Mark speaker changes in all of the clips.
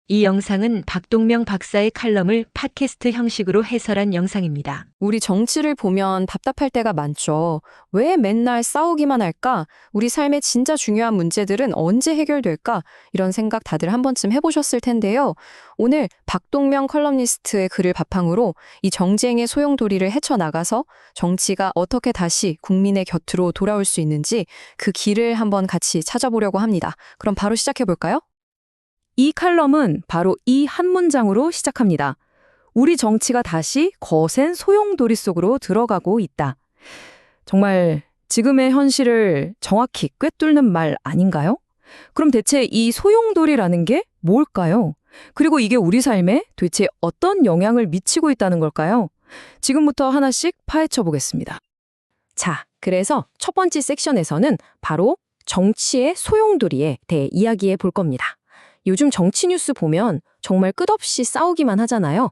Speaker 1: 이 영상은 박동명 박사의 칼럼을 팟캐스트 형식으로 해설한 영상입니다.
Speaker 2: 우리 정치를 보면 답답할 때가 많죠. 왜 맨날 싸우기만 할까? 우리 삶의 진짜 중요한 문제들은 언제 해결될까? 이런 생각 다들 한 번쯤 해보셨을 텐데요. 오늘 박동명 컬럼니스트의 글을 바탕으로 이 정쟁의 소용돌이를 헤쳐나가서 정치가 어떻게 다시 국민의 곁으로 돌아올 수 있는지 그 길을 한번 같이 찾아보려고 합니다. 그럼 바로 시작해볼까요?
Speaker 3: 이 칼럼은 바로 이 한 문장으로 시작합니다. 우리 정치가 다시 거센 소용돌이 속으로 들어가고 있다. 정말 지금의 현실을 정확히 꿰뚫는 말 아닌가요? 그럼 대체 이 소용돌이라는 게 뭘까요? 그리고 이게 우리 삶에 도대체 어떤 영향을 미치고 있다는 걸까요? 지금부터 하나씩 파헤쳐 보겠습니다. 자, 그래서 첫 번째 섹션에서는 바로 정치의 소용돌이에 대해 이야기해 볼 겁니다. 요즘 정치 뉴스 보면 정말 끝없이 싸우기만 하잖아요.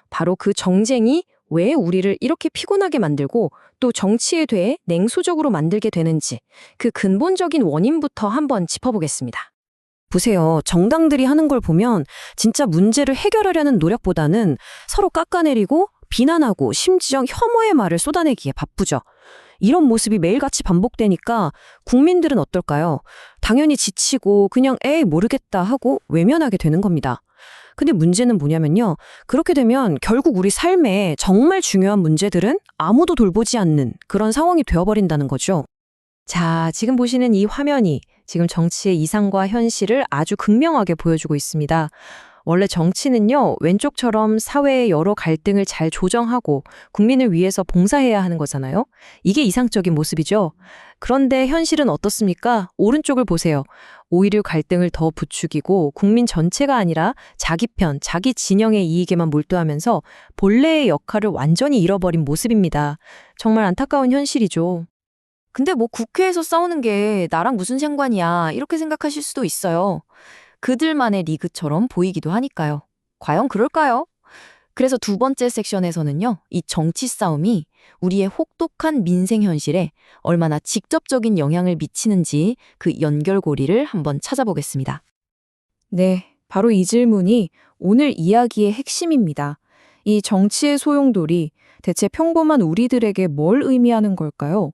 Speaker 3: 바로 그 정쟁이 왜 우리를 이렇게 피곤하게 만들고 또 정치에 대해 냉소적으로 만들게 되는지 그 근본적인 원인부터 한번 짚어보겠습니다.
Speaker 4: 보세요. 정당들이 하는 걸 보면 진짜 문제를 해결하려는 노력보다는 서로 깎아내리고 비난하고 심지어 혐오의 말을 쏟아내기에 바쁘죠. 이런 모습이 매일같이 반복되니까 국민들은 어떨까요? 당연히 지치고 그냥 에이 모르겠다 하고 외면하게 되는 겁니다. 근데 문제는 뭐냐면요. 그렇게 되면 결국 우리 삶에 정말 중요한 문제들은 아무도 돌보지 않는 그런 상황이 되어버린다는 거죠. 자, 지금 보시는 이 화면이 지금 정치의 이상과 현실을 아주 극명하게 보여주고 있습니다. 원래 정치는요, 왼쪽처럼 사회의 여러 갈등을 잘 조정하고 국민을 위해서 봉사해야 하는 거잖아요. 이게 이상적인 모습이죠. 그런데 현실은 어떻습니까? 오른쪽을 보세요. 오히려 갈등을 더 부추기고 국민 전체가 아니라 자기 편, 자기 진영의 이익에만 몰두하면서 본래의 역할을 완전히 잃어버린 모습입니다. 정말 안타까운 현실이죠.
Speaker 5: 근데 뭐 국회에서 싸우는 게 나랑 무슨 상관이야 이렇게 생각하실 수도 있어요. 그들만의 리그처럼 보이기도 하니까요. 과연 그럴까요? 그래서 두 번째 섹션에서는요. 이 정치 싸움이 우리의 혹독한 민생 현실에 얼마나 직접적인 영향을 미치는지 그 연결고리를 한번 찾아보겠습니다.
Speaker 3: 네, 바로 이 질문이 오늘 이야기의 핵심입니다. 이 정치의 소용돌이 대체 평범한 우리들에게 뭘 의미하는 걸까요?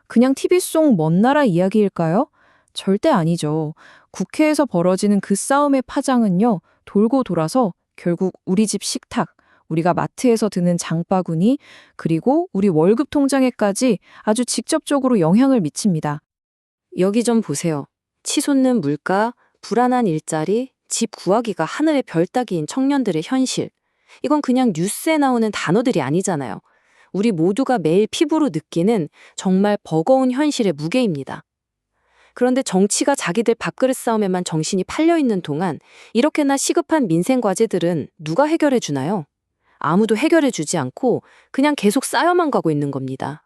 Speaker 3: 그냥 TV 속 먼 나라 이야기일까요? 절대 아니죠. 국회에서 벌어지는 그 싸움의 파장은요, 돌고 돌아서 결국 우리 집 식탁, 우리가 마트에서 드는 장바구니, 그리고 우리 월급 통장에까지 아주 직접적으로 영향을 미칩니다.
Speaker 4: 여기 좀 보세요. 치솟는 물가, 불안한 일자리, 집 구하기가 하늘의 별 따기인 청년들의 현실. 이건 그냥 뉴스에 나오는 단어들이 아니잖아요. 우리 모두가 매일 피부로 느끼는 정말 버거운 현실의 무게입니다. 그런데 정치가 자기들 밥그릇 싸움에만 정신이 팔려있는 동안 이렇게나 시급한 민생 과제들은 누가 해결해 주나요? 아무도 해결해 주지 않고 그냥 계속 쌓여만 가고 있는 겁니다.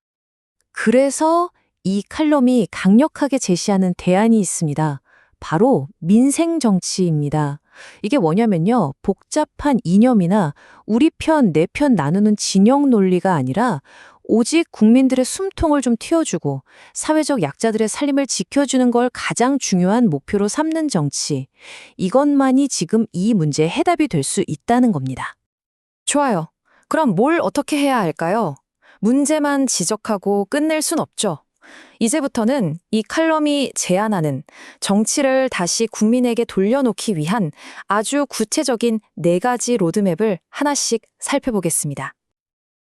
Speaker 3: 그래서 이 칼럼이 강력하게 제시하는 대안이 있습니다. 바로 민생 정치입니다. 이게 뭐냐면요. 복잡한 이념이나 우리 편, 내 편 나누는 진영 논리가 아니라 오직 국민들의 숨통을 좀 틔워주고 사회적 약자들의 살림을 지켜주는 걸 가장 중요한 목표로 삼는 정치. 이것만이 지금 이 문제의 해답이 될 수 있다는 겁니다.
Speaker 5: 좋아요. 그럼 뭘 어떻게 해야 할까요? 문제만 지적하고 끝낼 순 없죠. 이제부터는 이 칼럼이 제안하는 정치를 다시 국민에게 돌려놓기 위한 아주 구체적인 4가지 로드맵을 하나씩 살펴보겠습니다.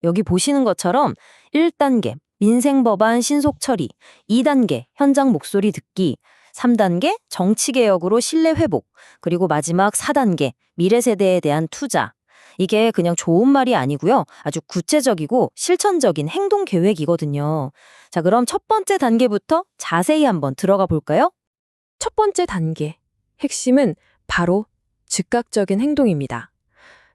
Speaker 4: 여기 보시는 것처럼 1단계 민생 법안 신속 처리, 2단계 현장 목소리 듣기, 3단계 정치 개혁으로 신뢰 회복, 그리고 마지막 4단계 미래 세대에 대한 투자. 이게 그냥 좋은 말이 아니고요. 아주 구체적이고 실천적인 행동 계획이거든요. 자, 그럼 첫 번째 단계부터 자세히 한번 들어가 볼까요?
Speaker 3: 첫 번째 단계, 핵심은 바로 즉각적인 행동입니다.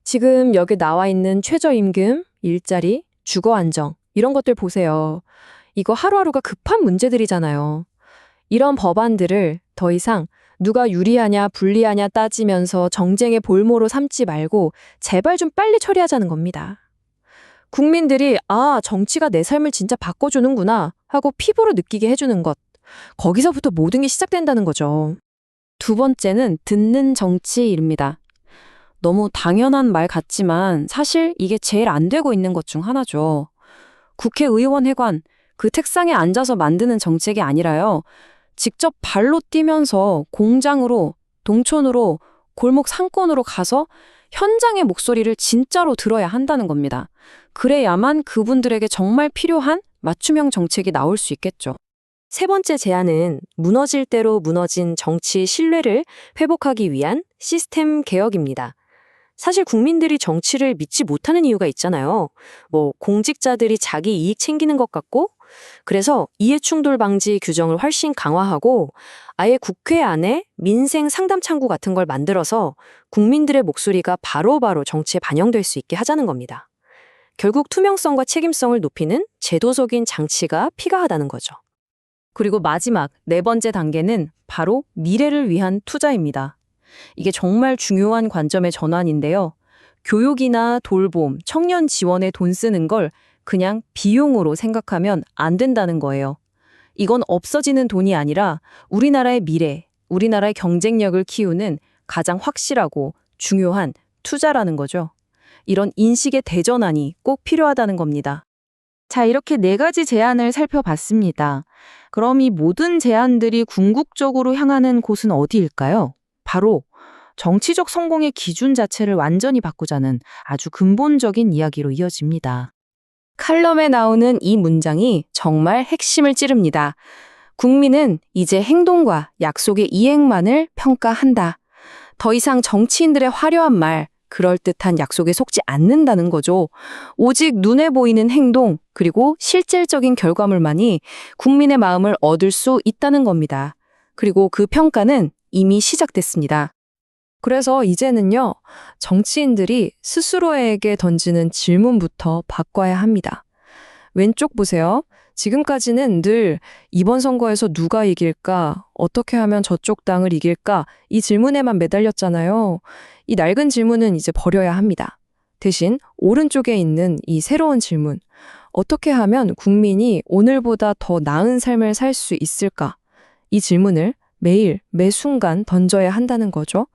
Speaker 3: 지금 여기 나와 있는 최저임금, 일자리, 주거 안정, 이런 것들 보세요. 이거 하루하루가 급한 문제들이잖아요. 이런 법안들을 더 이상 누가 유리하냐 불리하냐 따지면서 정쟁의 볼모로 삼지 말고 제발 좀 빨리 처리하자는 겁니다. 국민들이 아, 정치가 내 삶을 진짜 바꿔주는구나 하고 피부로 느끼게 해주는 것. 거기서부터 모든 게 시작된다는 거죠. 두 번째는 듣는 정치입니다.
Speaker 4: 너무 당연한 말 같지만 사실 이게 제일 안 되고 있는 것 중 하나죠. 국회의원 회관, 그 책상에 앉아서 만드는 정책이 아니라요. 직접 발로 뛰면서 공장으로, 동촌으로, 골목 상권으로 가서 현장의 목소리를 진짜로 들어야 한다는 겁니다. 그래야만 그분들에게 정말 필요한 맞춤형 정책이 나올 수 있겠죠. 세 번째 제안은 무너질 대로 무너진 정치 신뢰를 회복하기 위한 시스템 개혁입니다. 사실 국민들이 정치를 믿지 못하는 이유가 있잖아요. 공직자들이 자기 이익 챙기는 것 같고, 그래서 이해충돌 방지 규정을 훨씬 강화하고 아예 국회 안에 민생 상담 창구 같은 걸 만들어서 국민들의 목소리가 바로바로 정치에 반영될 수 있게 하자는 겁니다. 결국 투명성과 책임성을 높이는 제도적인 장치가 필요하다는 거죠.
Speaker 3: 그리고 마지막 네 번째 단계는 바로 미래를 위한 투자입니다. 이게 정말 중요한 관점의 전환인데요. 교육이나 돌봄, 청년 지원에 돈 쓰는 걸 그냥 비용으로 생각하면 안 된다는 거예요. 이건 없어지는 돈이 아니라 우리나라의 미래, 우리나라의 경쟁력을 키우는 가장 확실하고 중요한 투자라는 거죠. 이런 인식의 대전환이 꼭 필요하다는 겁니다.
Speaker 6: 자, 이렇게 네 가지 제안을 살펴봤습니다. 그럼 이 모든 제안들이 궁극적으로 향하는 곳은 어디일까요? 바로 정치적 성공의 기준 자체를 완전히 바꾸자는 아주 근본적인 이야기로 이어집니다.
Speaker 2: 칼럼에 나오는 이 문장이 정말 핵심을 찌릅니다. 국민은 이제 행동과 약속의 이행만을 평가한다. 더 이상 정치인들의 화려한 말, 그럴듯한 약속에 속지 않는다는 거죠. 오직 눈에 보이는 행동, 그리고 실질적인 결과물만이 국민의 마음을 얻을 수 있다는 겁니다. 그리고 그 평가는 이미 시작됐습니다. 그래서 이제는요, 정치인들이 스스로에게 던지는 질문부터 바꿔야 합니다. 왼쪽 보세요. 지금까지는 늘 이번 선거에서 누가 이길까, 어떻게 하면 저쪽 당을 이길까, 이 질문에만 매달렸잖아요. 이 낡은 질문은 이제 버려야 합니다. 대신 오른쪽에 있는 이 새로운 질문, 어떻게 하면 국민이 오늘보다 더 나은 삶을 살 수 있을까? 이 질문을 매일, 매 순간 던져야 한다는 거죠.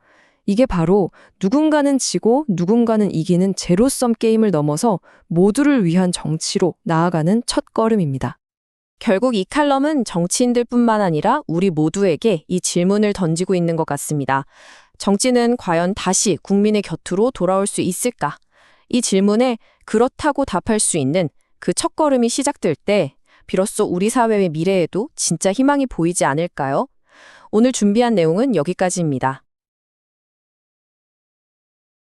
Speaker 2: 이게 바로 누군가는 지고 누군가는 이기는 제로섬 게임을 넘어서 모두를 위한 정치로 나아가는 첫걸음입니다. 결국 이 칼럼은 정치인들뿐만 아니라 우리 모두에게 이 질문을 던지고 있는 것 같습니다. 정치는 과연 다시 국민의 곁으로 돌아올 수 있을까? 이 질문에 그렇다고 답할 수 있는 그 첫걸음이 시작될 때 비로소 우리 사회의 미래에도 진짜 희망이 보이지 않을까요? 오늘 준비한 내용은 여기까지입니다.